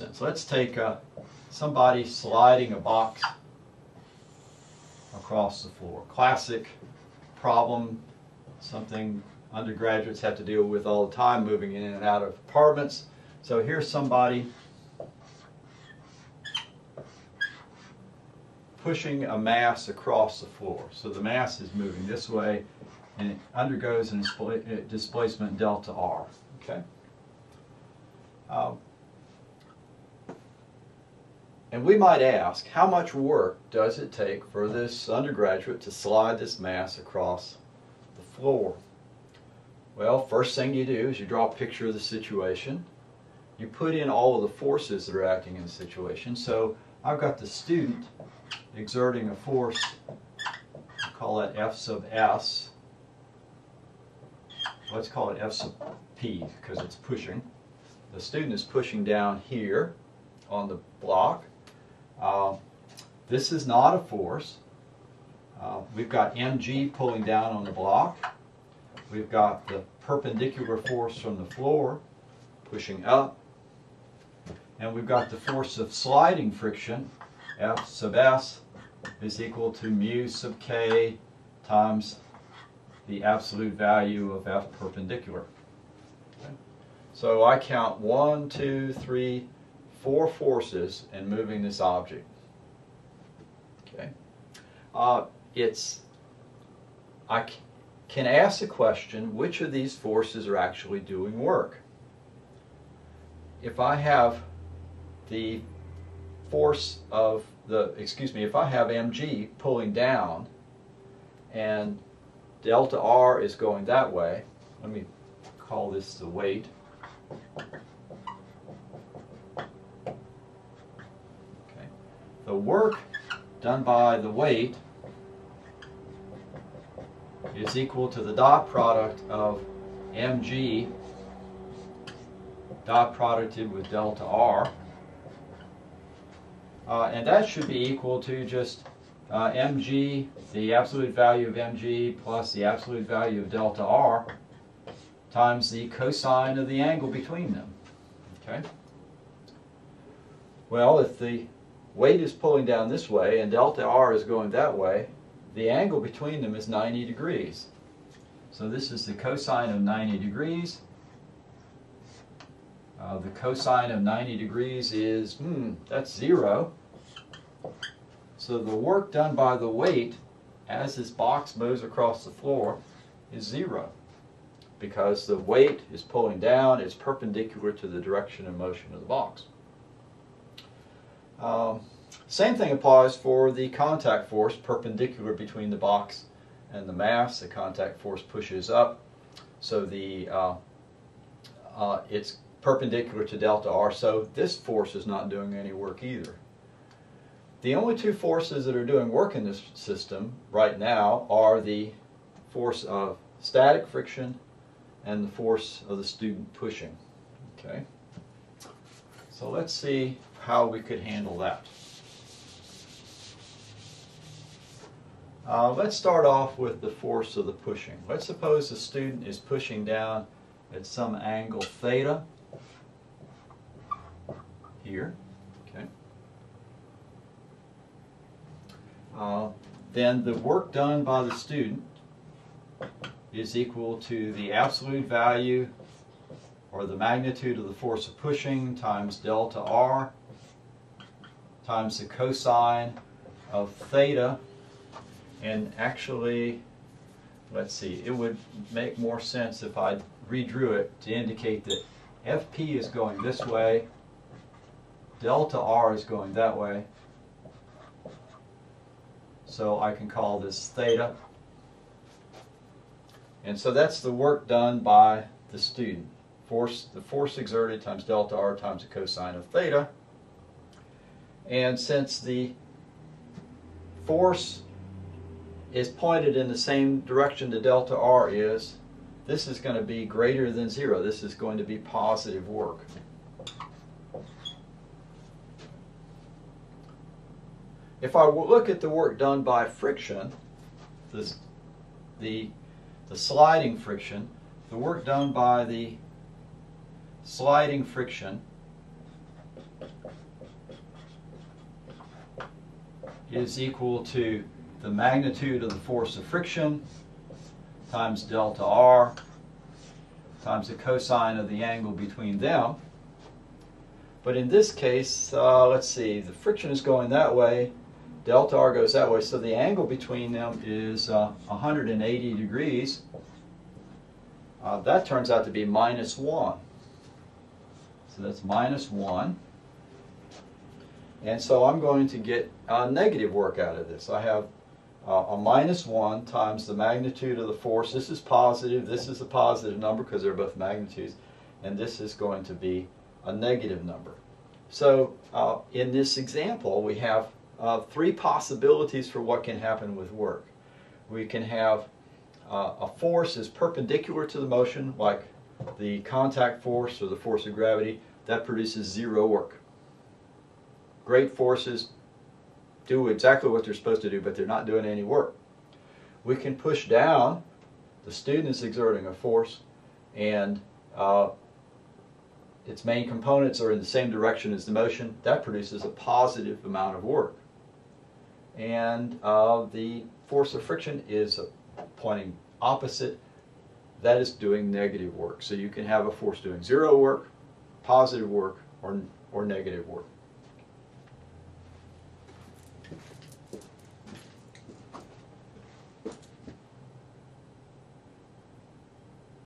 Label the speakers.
Speaker 1: instance, let's take somebody sliding a box across the floor. Classic problem, something undergraduates have to deal with all the time, moving in and out of apartments. So here's somebody pushing a mass across the floor. So the mass is moving this way, and it undergoes a displacement delta R. Okay. And we might ask, how much work does it take for this undergraduate to slide this mass across the floor? Well, first thing you do is you draw a picture of the situation. You put in all of the forces that are acting in the situation. So I've got the student exerting a force, we'll call that F sub S. Let's call it F sub P because it's pushing. The student is pushing down here on the block. This is not a force. We've got mg pulling down on the block. We've got the perpendicular force from the floor pushing up. And we've got the force of sliding friction, F sub S, is equal to mu sub k times the absolute value of F perpendicular. Okay. So I count 1, 2, 3, 4 forces in moving this object. Okay. I can ask the question, which of these forces are actually doing work? If I have the force of if I have mg pulling down and delta R is going that way, let me call this the weight. Okay. The work done by the weight is equal to the dot product of mg dot producted with delta R. And that should be equal to just mg, the absolute value of mg plus the absolute value of delta R times the cosine of the angle between them. Okay. Well, if the weight is pulling down this way and delta R is going that way, the angle between them is 90 degrees. So this is the cosine of 90 degrees. The cosine of 90 degrees is, that's 0. So the work done by the weight as this box moves across the floor is 0. Because the weight is pulling down, it's perpendicular to the direction of motion of the box. Same thing applies for the contact force perpendicular between the box and the mass. The contact force pushes up, so it's perpendicular to delta R, so this force is not doing any work either. The only two forces that are doing work in this system right now are the force of static friction and the force of the student pushing. Okay, so let's see how we could handle that. Let's start off with the force of the pushing. Let's suppose the student is pushing down at some angle theta here. Okay. Then the work done by the student is equal to the absolute value or the magnitude of the force of pushing times delta R times the cosine of theta. And actually, let's see, it would make more sense if I redrew it to indicate that FP is going this way, delta R is going that way. So I can call this theta. And so that's the work done by the student. The force exerted times delta R times the cosine of theta. And since the force is pointed in the same direction the delta R is, this is going to be greater than 0. This is going to be positive work. If I look at the work done by friction, the sliding friction, the work done by the sliding friction is equal to the magnitude of the force of friction times delta R times the cosine of the angle between them. But in this case, let's see, the friction is going that way, delta R goes that way, so the angle between them is 180 degrees. That turns out to be -1. So that's -1. And so I'm going to get negative work out of this. I have a -1 times the magnitude of the force. This is positive, this is a positive number because they're both magnitudes, and this is going to be a negative number. So in this example, we have three possibilities for what can happen with work. We can have a force is perpendicular to the motion, like the contact force or the force of gravity, that produces zero work. Great forces do exactly what they're supposed to do, but they're not doing any work. We can push down, the student is exerting a force, and its main components are in the same direction as the motion. That produces a positive amount of work. And the force of friction is pointing opposite. That is doing negative work. So you can have a force doing zero work, positive work, or negative work.